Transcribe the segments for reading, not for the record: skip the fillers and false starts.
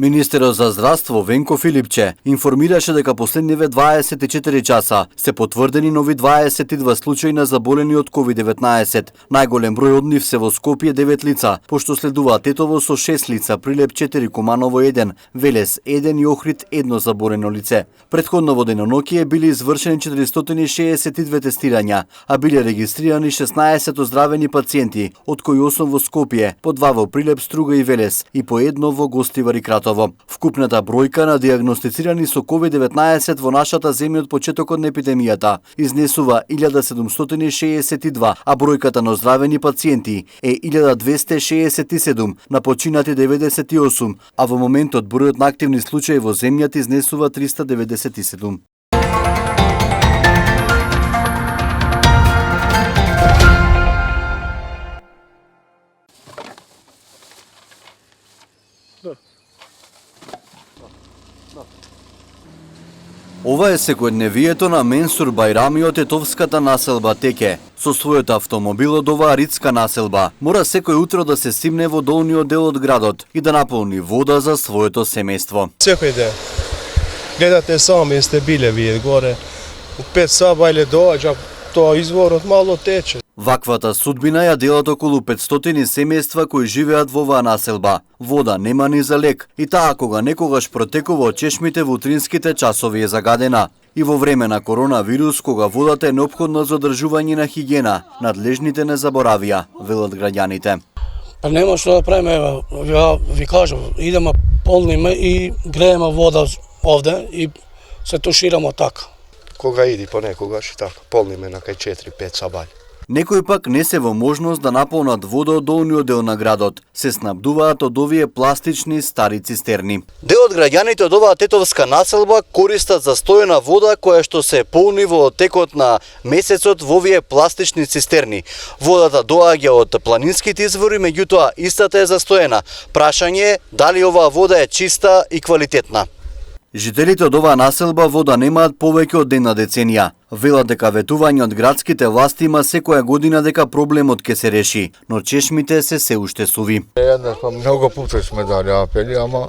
Министерот за здравство Венко Филипче информираше дека последниве 24 часа се потврдени нови 22 случаи на заболени од COVID-19. Најголем број од нив се во Скопје 9 лица, пошто следува Тетово со 6 лица, Прилеп 4, Куманово 1, Велес 1 и Охрид 1 заболено лице. Предходно во деноноќие били извршени 462 тестирања, а биле регистрирани 16 оздравени пациенти, од кои 8 во Скопје, по 2 во Прилеп, Струга и Велес и по 1 во Гостивар и Кратово. Вкупната бројка на диагностицирани со COVID-19 во нашата земја од почетокот на епидемијата изнесува 1762, а бројката на оздравени пациенти е 1267, на починати 98, а во моментот бројот на активни случаи во земјата изнесува 397. Ова е секојдневието на Менсур Бајрами од тетовската населба Теке. Со својот автомобил од оваа ридска населба мора секој утро да се стимне во долниот дел од градот и да наполни вода за своето семејство. Секој ден. Гледате сами сте биле вие горе. У 5 сабајле доаѓа, тоа изворот мало тече. Ваквата судбина ја делат околу 500 семејства кои живеат во оваа населба. Вода нема ни за лек и таа кога некогаш протекува од чешмите во утринските часови е загадена. И во време на коронавирус, кога водата е неопходна за одржување на хигиена, надлежните не заборавија, велат граѓаните. Па нема што да правиме, ја ви кажам, идеме полниме и грееме вода овде и се тушираме така. Кога иди понекогаш и така, полниме на кај 4-5 сабајле. Некои пак не се во можност да наполнат вода од долниот дел на градот. Се снабдуваат од овие пластични стари цистерни. Дел од граѓаните од оваа тетовска населба користат за стојна вода која што се полни во текот на месецот во овие пластични цистерни. Водата доаѓа од планинските извори, меѓутоа истата е застоена. Прашање е дали оваа вода е чиста и квалитетна. Жителите од оваа населба вода немаат повеќе од една деценија. Велат дека ветување од градските власти има секоја година дека проблемот ќе се реши, но чешмите се уште суви. Еднаш па многу пати сме дали апели, ама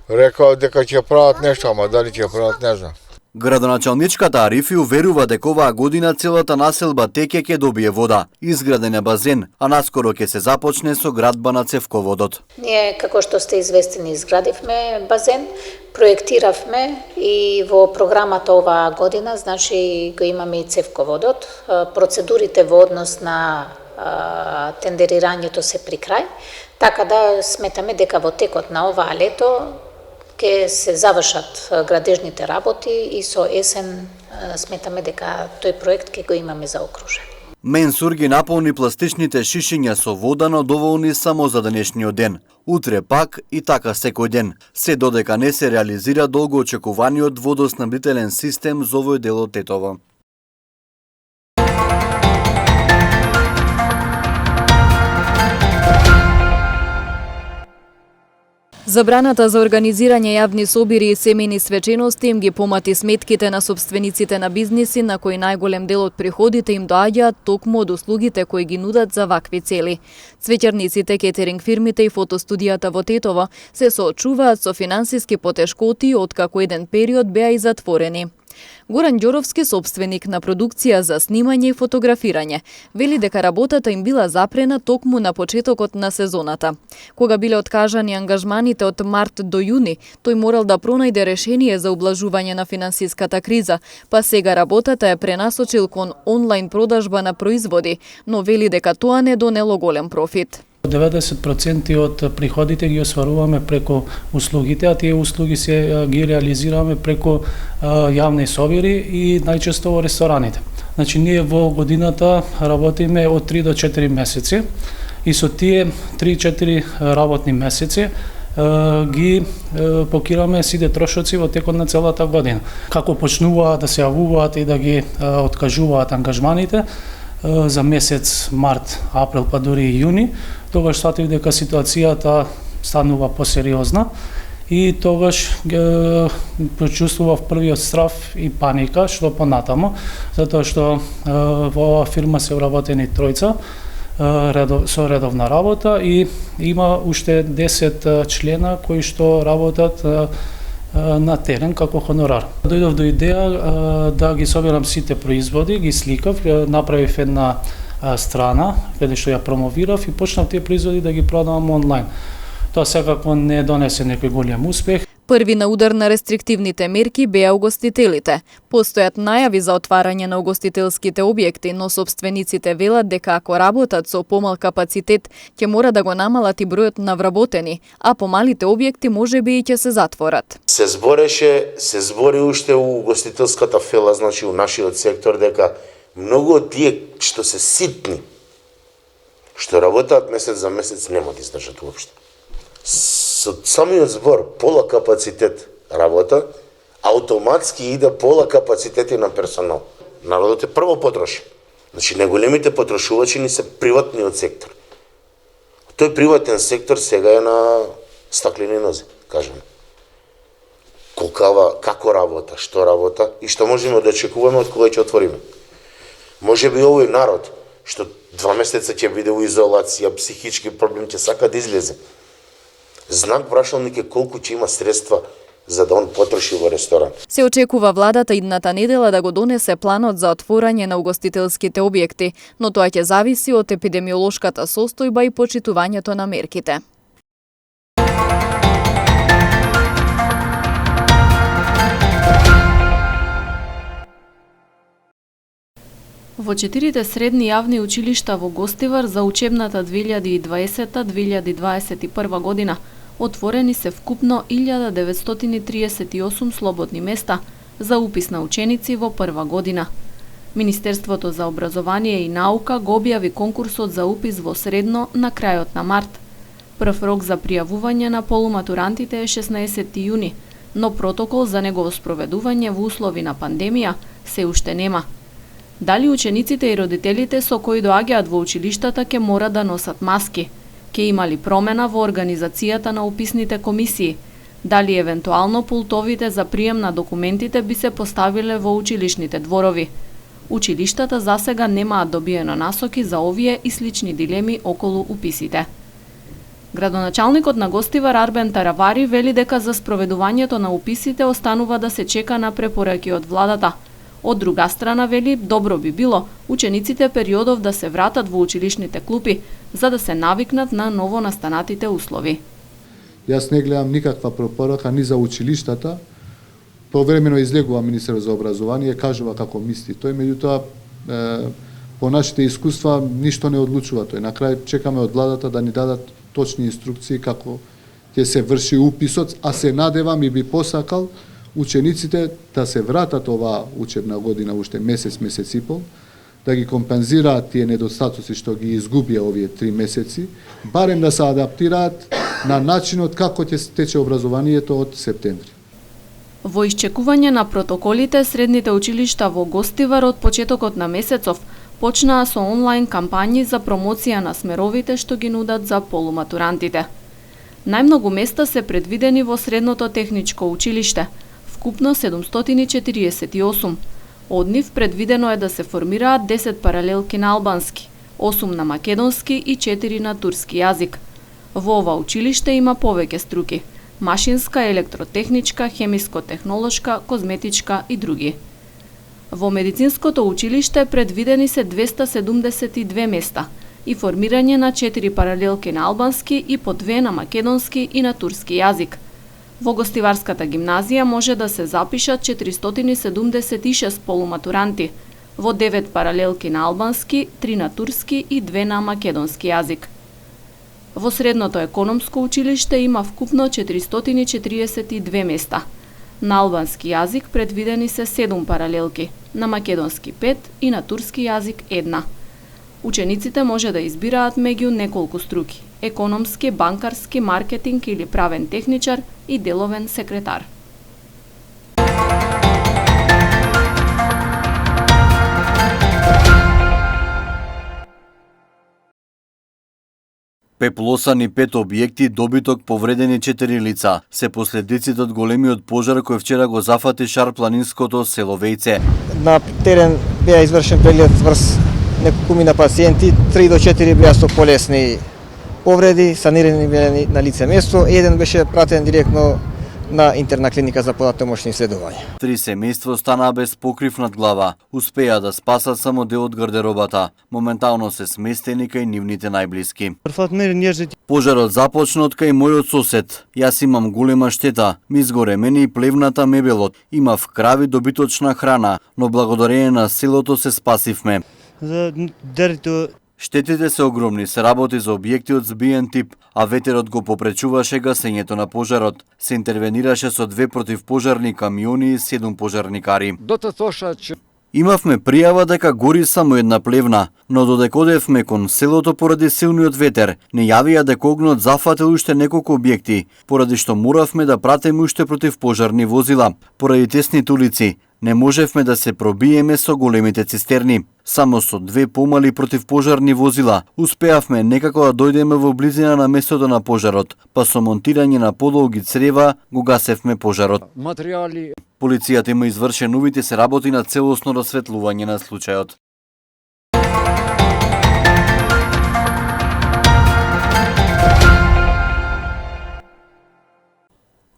рекао дека ќе прават нешто, ама дали ќе прават не знам. Градоначалничката Арифи уверува дека оваа година целата населба Теке ќе добие вода. Изграден е базен, а наскоро ќе се започне со градба на цевководот. Ние, како што сте известени, изградивме базен, проектиравме и во програмата оваа година, значи го имаме и цевководот. Процедурите во однос на тендерирањето се при крај, така да сметаме дека во текот на оваа лето ќе се завршат градежните работи и со есен сметаме дека тој проект ќе го имаме заокружен. Менсур ги наполни пластичните шишиња со вода, но доволни само за денешниот ден. Утре пак и така секој ден, се додека не се реализира долго очекуваниот водоснабдителен систем за овој дел од Тетово. Забраната за организирање јавни собири и семејни свечености им ги помати сметките на собствениците на бизниси, на кои најголем дел од приходите им доаѓаат токму од услугите кои ги нудат за вакви цели. Цвеќарниците, кетеринг фирмите и фотостудијата во Тетово се соочуваат со финансиски потешкоти откако еден период беа и затворени. Горан Ѓоровски, собственик на продукција за снимање и фотографирање, вели дека работата им била запрена токму на почетокот на сезоната. Кога биле откажани ангажманите од март до јуни, тој морал да пронајде решение за ублажување на финансиската криза, па сега работата е пренасочил кон онлайн продажба на производи, но вели дека тоа не донело голем профит. 90% од приходите ги осваруваме преку услугите, а тие услуги се ги реализираме преку јавни собири и најчесто во рестораните. Значи ние во годината работиме од 3 до 4 месеци и со тие 3-4 работни месеци ги покриваме сите трошоци во текот на целата година. Како почнуваат да се јавуваат и да ги откажуваат ангажманите за месец март, април, па дури и јуни, тогаш сфатив дека ситуацијата станува посериозна и тогаш почувствував првиот страв и паника, што понатамо, затоа што во оваа фирма се вработени тројца, со редовна работа и има уште 10 члена кои што работат на терен како хонорар. Дојдов до идеја да ги соберам сите производи, ги сликав, направив една страна каде што ја промовирав и почнав тие производи да ги продавам онлайн. Тоа секако не донесе некој голем успех. Први на удар на рестриктивните мерки беа угостителите. Постојат најави за отварање на угостителските објекти, но собствениците велат дека ако работат со помал капацитет, ќе мора да го намалат и бројот на вработени, а помалите објекти можеби и ќе се затворат. Се збори уште у угостителската фела, значи у нашиот сектор, дека многу од тие што се ситни, што работат месец за месец, нема да издржат уопште. Со самиот збор пола капацитет работа, автоматски иде пола капацитети на персонал. Народот е прво потроши. Значи, најголемите потрошувачи ни се приватниот сектор. Тој приватен сектор сега е на стаклени нози, кажем. Како работа, што работа и што можеме да очекуваме од кога ќе отвориме. Може би овој народ, што 2 месеца ќе биде у изолација, психички проблем, ќе сака да излезе. Знак прашалник е колку ќе има средства за да он потроши во ресторан. Се очекува владата идната недела да го донесе планот за отворање на угостителските објекти, но тоа ќе зависи од епидемиолошката состојба и почитувањето на мерките. Во 4 средни јавни училишта во Гостивар за учебната 2020-2021 година отворени се вкупно 1938 слободни места за упис на ученици во прва година. Министерството за образование и наука го објави конкурсот за упис во средно на крајот на март. Прв рок за пријавување на полуматурантите е 16 јуни, но протокол за негово спроведување во услови на пандемија се уште нема. Дали учениците и родителите со кои доаѓаат во училиштата ќе мора да носат маски? Ќе има ли промена во организацијата на уписните комисии? Дали евентуално пултовите за прием на документите би се поставиле во училишните дворови? Училиштата засега немаат добиено насоки за овие и слични дилеми околу уписите. Градоначалникот на Гостивар Арбен Таравари вели дека за спроведувањето на уписите останува да се чека на препораки од владата. Од друга страна вели, добро би било учениците периодов да се вратат во училишните клупи, за да се навикнат на ново настанатите услови. Јас не гледам никаква препорака ни за училиштата. Повремено излегува министерот за образование, кажува како мисли тој, меѓутоа по нашите искуства ништо не одлучува тој. На крај чекаме од владата да ни дадат точни инструкции како ќе се врши уписот, а се надевам и би посакал учениците да се вратат оваа учебна година уште месец и пол, да ги компензираат тие недостатоци што ги изгубија овие 3 месеци, барем да се адаптираат на начинот како ќе тече образованието од септември. Во исчекување на протоколите, средните училишта во Гостивар од почетокот на месецов почнаа со онлайн кампањи за промоција на смеровите што ги нудат за полуматурантите. Најмногу места се предвидени во средното техничко училиште, вкупно 748. Од нив предвидено е да се формираат 10 паралелки на албански, 8 на македонски и 4 на турски јазик. Во ова училиште има повеќе струки: машинска, електротехничка, хемиско-технолошка, козметичка и други. Во медицинското училиште предвидени се 272 места и формирање на 4 паралелки на албански и по 2 на македонски и на турски јазик. Во Гостиварската гимназија може да се запишат 476 полуматуранти, во 9 паралелки на албански, 3 на турски и 2 на македонски јазик. Во средното економско училиште има вкупно 442 места. На албански јазик предвидени се 7 паралелки, на македонски 5 и на турски јазик 1. Учениците може да избираат меѓу неколку струки: економски, банкарски, маркетинг или правен техничар и деловен секретар. Пеплосани 5 објекти, добиток повредени 4 лица. Се последиците од големиот пожар кој вчера го зафати шарпланинското село Вејце. На терен беа извршен преглед врз неколкумина пациенти, 3 до 4 беа со полесни повреди, санирани беа на лице место, еден беше пратен директно на интерна клиника за податомошни исследувања. 3 семејства останаа без покрив над глава. Успеа да спасат само дел од гардеробата. Моментално се сместени кај нивните најблиски. Пожарот започна од кај мојот сосед. Јас имам голема штета. Ми изгоре мене и плевната мебелот. Имав крави добиточна храна, но благодарение на селото се спасивме. Штетите се огромни, се работи за објекти од збиен тип, а ветерот го попречуваше гасењето на пожарот. Се интервенираше со 2 противпожарни камиони и 7 пожарникари. Имавме пријава дека гори само една плевна, но додека одевме кон селото поради силниот ветер, не јавија дека огнот зафатил уште неколку објекти, поради што моравме да пратиме уште противпожарни возила. Поради тесните улици, не можевме да се пробиеме со големите цистерни. Само со 2 помали противпожарни возила успеавме некако да дојдеме во близина на местото на пожарот, па со монтирање на подолги црева го гасевме пожарот. Полицијата има извршен увид и се работи на целосно расветлување на случајот.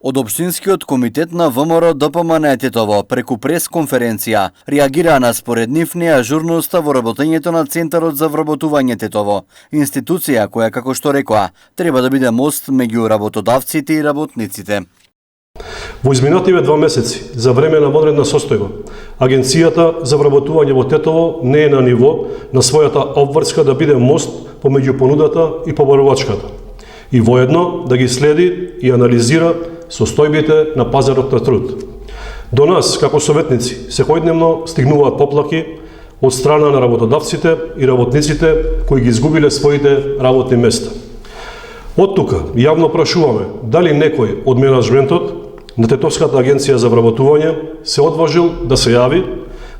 Од Општинскиот комитет на ВМРО ДПМН Тетово преку пресконференција реагира на според нив неажурноста во работењето на Центарот за вработување Тетово, институција која, како што рекоа, треба да биде мост меѓу работодавците и работниците. Во изминативе 2 месеци, за време на вонредна состојба, Агенцијата за вработување во Тетово не е на ниво на својата обврска да биде мост помеѓу понудата и побарувачката и воедно да ги следи и анализира состојбите на пазарот на труд. До нас, како советници, секојдневно стигнуваат поплаки од страна на работодавците и работниците кои ги изгубиле своите работни места. Од тука јавно прашуваме дали некој од менаџментот на Тетовската агенција за вработување се одважил да се јави,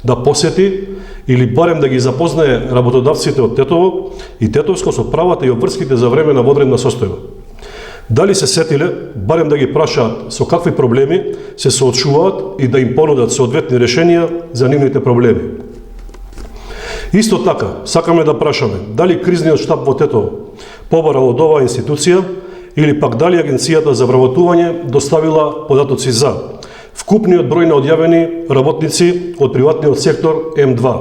да посети или барем да ги запознае работодавците од Тетово и Тетовско со правата и обврските за време на вонредна состојба. Дали се сетиле, барем да ги прашаат со какви проблеми се соочуваат и да им понудат соодветни решенија за нивните проблеми. Исто така, сакаме да прашаме дали кризниот штаб во Тетово побарал од оваа институција или пак дали Агенцијата за вработување доставила податоци за вкупниот број на одјавени работници од приватниот сектор М2,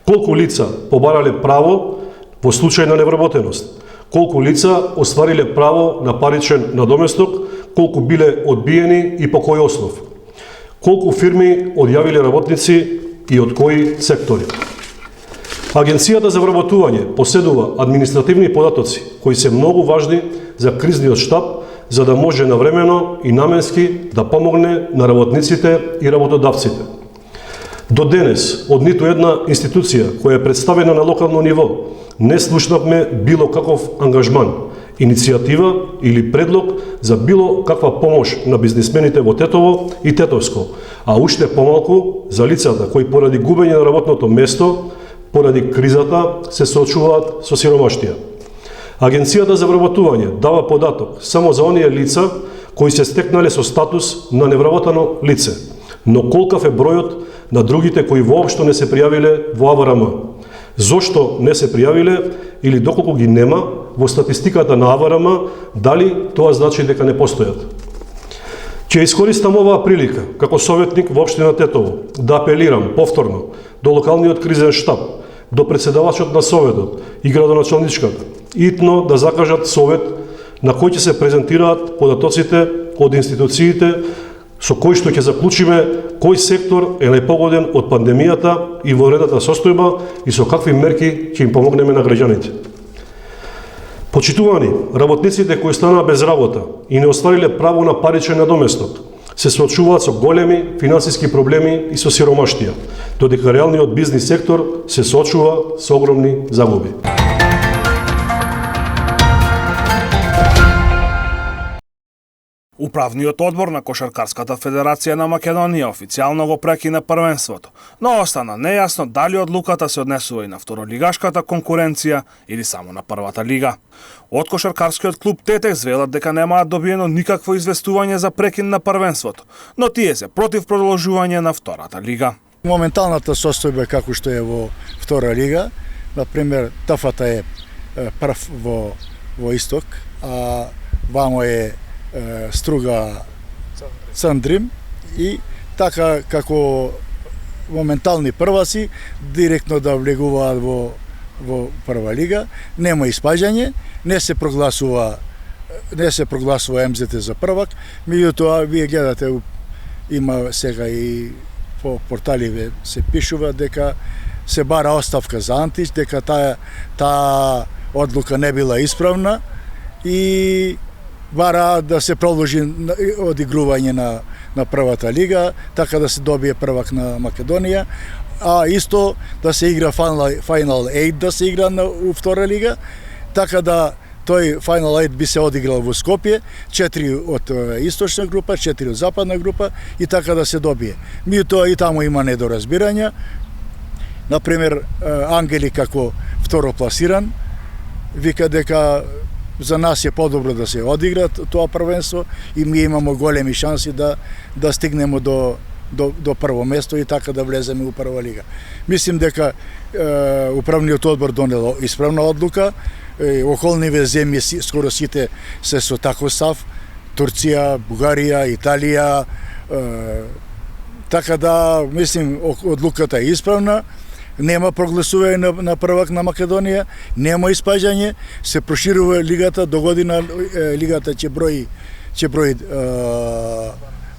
колку лица побарале право во случај на невработеност, колку лица оствариле право на паричен надоместок, колку биле одбиени и по кој основ, колку фирми одјавиле работници и од кои сектори. Агенцијата за вработување поседува административни податоци кои се многу важни за кризниот штаб, за да може навремено и наменски да помогне на работниците и работодавците. До денес, од ниту една институција која е представена на локално ниво, не слушнавме било каков ангажман, иницијатива или предлог за било каква помош на бизнисмените во Тетово и Тетовско, а уште помалку за лицата кои поради губење на работното место, поради кризата се соочуваат со сиромаштија. Агенцијата за вработување дава податок само за оние лица кои се стекнале со статус на невработено лице, но колкав е бројот на другите кои воопшто не се пријавиле во АВРМ. Зошто не се пријавиле или доколку ги нема во статистиката на АВРМ, дали тоа значи дека не постојат? Ќе искористам оваа прилика како советник во општина Тетово да апелирам повторно до локалниот кризен штаб, до председавачот на советот и градоначалничката, итно да закажат совет на кој ќе се презентираат податоците од институциите со кои што ќе заклучиме кој сектор е најпогоден од пандемијата и вонредната состојба и со какви мерки ќе им помогнеме на граѓаните. Почитувани, работниците кои станаа без работа и не оствариле право на паричен надоместок се соочуваат со големи финансиски проблеми и со сиромаштија, додека реалниот бизнис сектор се соочува со огромни загуби. Управниот одбор на Кошаркарската федерација на Македонија официјално го прекина првенството, но остана нејасно дали одлуката се однесува и на второлигашката конкуренција или само на првата лига. Од Кошаркарскиот клуб Тетекс велат дека немаат добиено никакво известување за прекин на првенството, но тие се против продолжување на втората лига. Моменталната состојба како што е во втора лига, Например, ТФТ е прв во исток, а вамо е Струга Цандрим и така како моментални прваци директно да влегуваат во прва лига, нема испаѓање, не се прогласува МЗТ за првак, меѓутоа вие гледате има сега и по порталиве се пишува дека се бара оставка за Антич, дека таа одлука не била исправна и бара да се продолжи одигрување на првата лига, така да се добие првак на Македонија, а исто да се игра Final 8 да се игра у втора лига, така да тој Final 8 би се одиграл во Скопје, 4 од источна група, 4 од западна група и така да се добие. Меѓутоа и таму има недоразбирања. Например, Ангели како второпласиран вика дека за нас е подобро да се одигра тоа првенство и ми имамо големи шанси да стигнеме до прво место и така да влеземе у прва лига. Мислим дека управниот одбор донело исправна одлука. Околниве земји скоро сите се со таков став, Турција, Бугарија, Италија, така да мислим одлуката е исправна. Нема прогласување на првак на Македонија, нема испаѓање, се проширува лигата, до година лигата ќе брои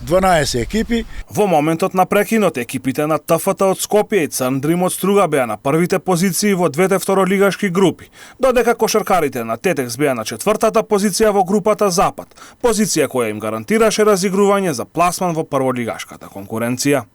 12 екипи. Во моментот на прекинот, екипите на ТФТ од Скопје и Цандрим од Струга беа на првите позиции во двете второлигашки групи, додека кошаркарите на Тетекс беа на 4-та позиција во групата Запад, позиција која им гарантираше разигрување за пласман во прволигашката конкуренција.